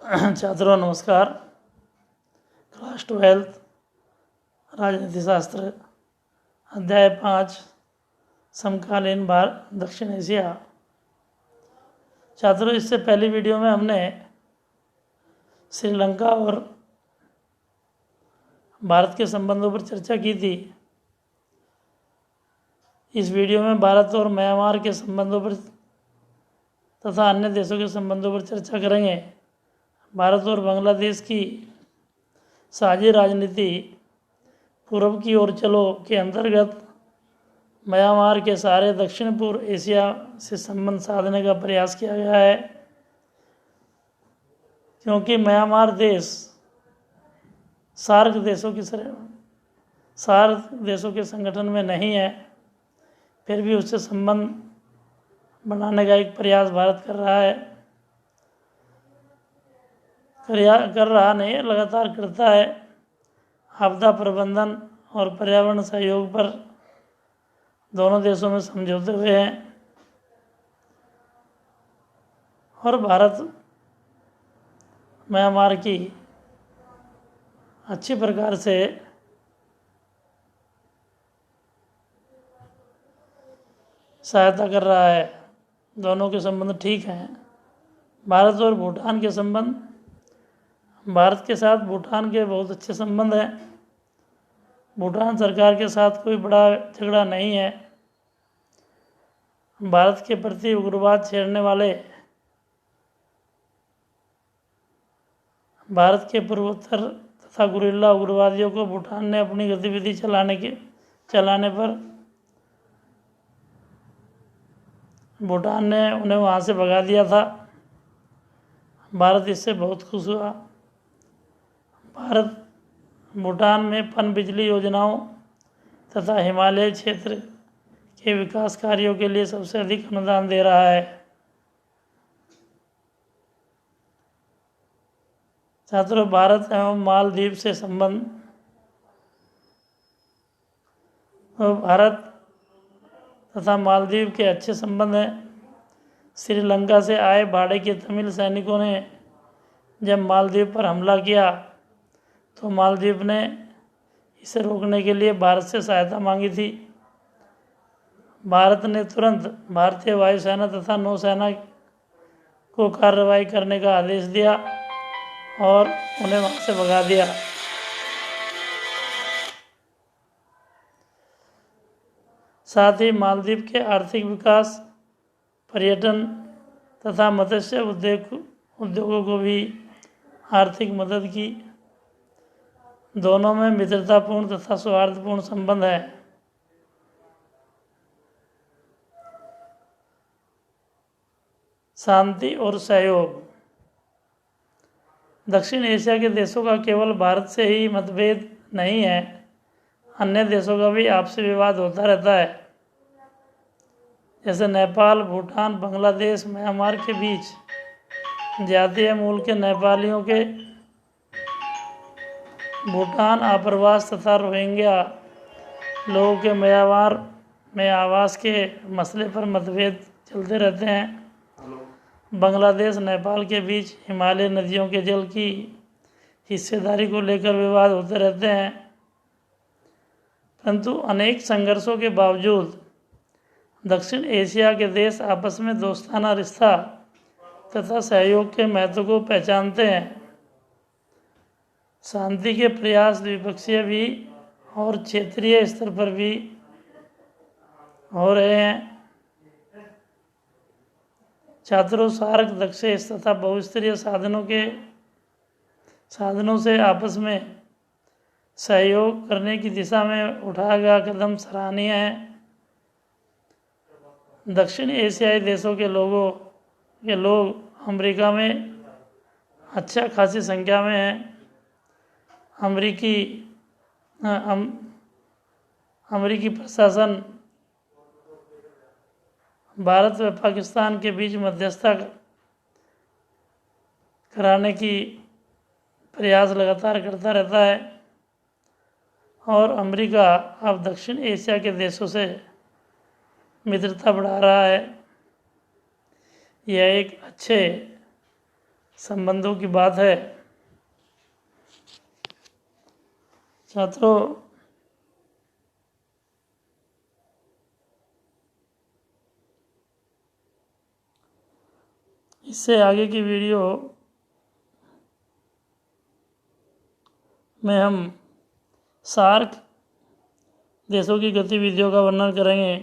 छात्रों नमस्कार। क्लास 12 राजनीति शास्त्र अध्याय 5 समकालीन भारत दक्षिण एशिया। छात्रों, इससे पहली वीडियो में हमने श्रीलंका और भारत के संबंधों पर चर्चा की थी। इस वीडियो में भारत और म्यांमार के संबंधों पर तथा अन्य देशों के संबंधों पर चर्चा करेंगे। भारत और बांग्लादेश की साझी राजनीति पूर्व की ओर चलो के अंतर्गत म्यांमार के सारे दक्षिण पूर्व एशिया से संबंध साधने का प्रयास किया गया है। क्योंकि म्यांमार देश सार्क देशों के संगठन में नहीं है, फिर भी उससे संबंध बनाने का एक प्रयास भारत कर रहा नहीं, लगातार करता है। आपदा प्रबंधन और पर्यावरण सहयोग पर दोनों देशों में समझौते हुए हैं और भारत म्यांमार की अच्छी प्रकार से सहायता कर रहा है। दोनों के संबंध ठीक हैं। भारत और भूटान के संबंध, भारत के साथ भूटान के बहुत अच्छे संबंध हैं। भूटान सरकार के साथ कोई बड़ा झगड़ा नहीं है। भारत के प्रति उग्रवाद छेड़ने वाले भारत के पूर्वोत्तर तथा गुरिल्ला उग्रवादियों को भूटान ने अपनी गतिविधि चलाने पर भूटान ने उन्हें वहाँ से भगा दिया था। भारत इससे बहुत खुश हुआ। भारत भूटान में पनबिजली योजनाओं तथा हिमालय क्षेत्र के विकास कार्यों के लिए सबसे अधिक अनुदान दे रहा है। छात्रों, भारत एवं मालदीव से संबंध। भारत तथा मालदीव के अच्छे संबंध हैं। श्रीलंका से आए भाड़े के तमिल सैनिकों ने जब मालदीव पर हमला किया तो मालदीव ने इसे रोकने के लिए भारत से सहायता मांगी थी। भारत ने तुरंत भारतीय वायुसेना तथा नौसेना को कार्रवाई करने का आदेश दिया और उन्हें वहाँ से भगा दिया। साथ ही मालदीव के आर्थिक विकास, पर्यटन तथा मत्स्य उद्योगों को भी आर्थिक मदद की। दोनों में मित्रतापूर्ण तथा सौहार्दपूर्ण संबंध है। शांति और सहयोग। दक्षिण एशिया के देशों का केवल भारत से ही मतभेद नहीं है, अन्य देशों का भी आपसी विवाद होता रहता है। जैसे नेपाल, भूटान, बांग्लादेश, म्यांमार के बीच जातीय मूल के नेपालियों के भूटान आप्रवास तथा रोहिंग्या लोगों के म्यांमार में आवास के मसले पर मतभेद चलते रहते हैं। बांग्लादेश, नेपाल के बीच हिमालय नदियों के जल की हिस्सेदारी को लेकर विवाद होते रहते हैं। परंतु अनेक संघर्षों के बावजूद दक्षिण एशिया के देश आपस में दोस्ताना रिश्ता तथा सहयोग के महत्व को पहचानते हैं। शांति के प्रयास द्विपक्षीय भी और क्षेत्रीय स्तर पर भी हो रहे हैं। छात्रों, सार्क दक्षिण तथा बहुस्तरीय साधनों से आपस में सहयोग करने की दिशा में उठाया गया कदम सराहनीय है। दक्षिण एशियाई देशों के लोग अमेरिका में अच्छा खासी संख्या में हैं। अमेरिकी प्रशासन भारत व पाकिस्तान के बीच मध्यस्थता कराने की प्रयास लगातार करता रहता है और अमेरिका अब दक्षिण एशिया के देशों से मित्रता बढ़ा रहा है। यह एक अच्छे संबंधों की बात है। छात्रों, इससे आगे की वीडियो में हम सार्क देशों की गतिविधियों का वर्णन करेंगे।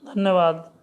धन्यवाद।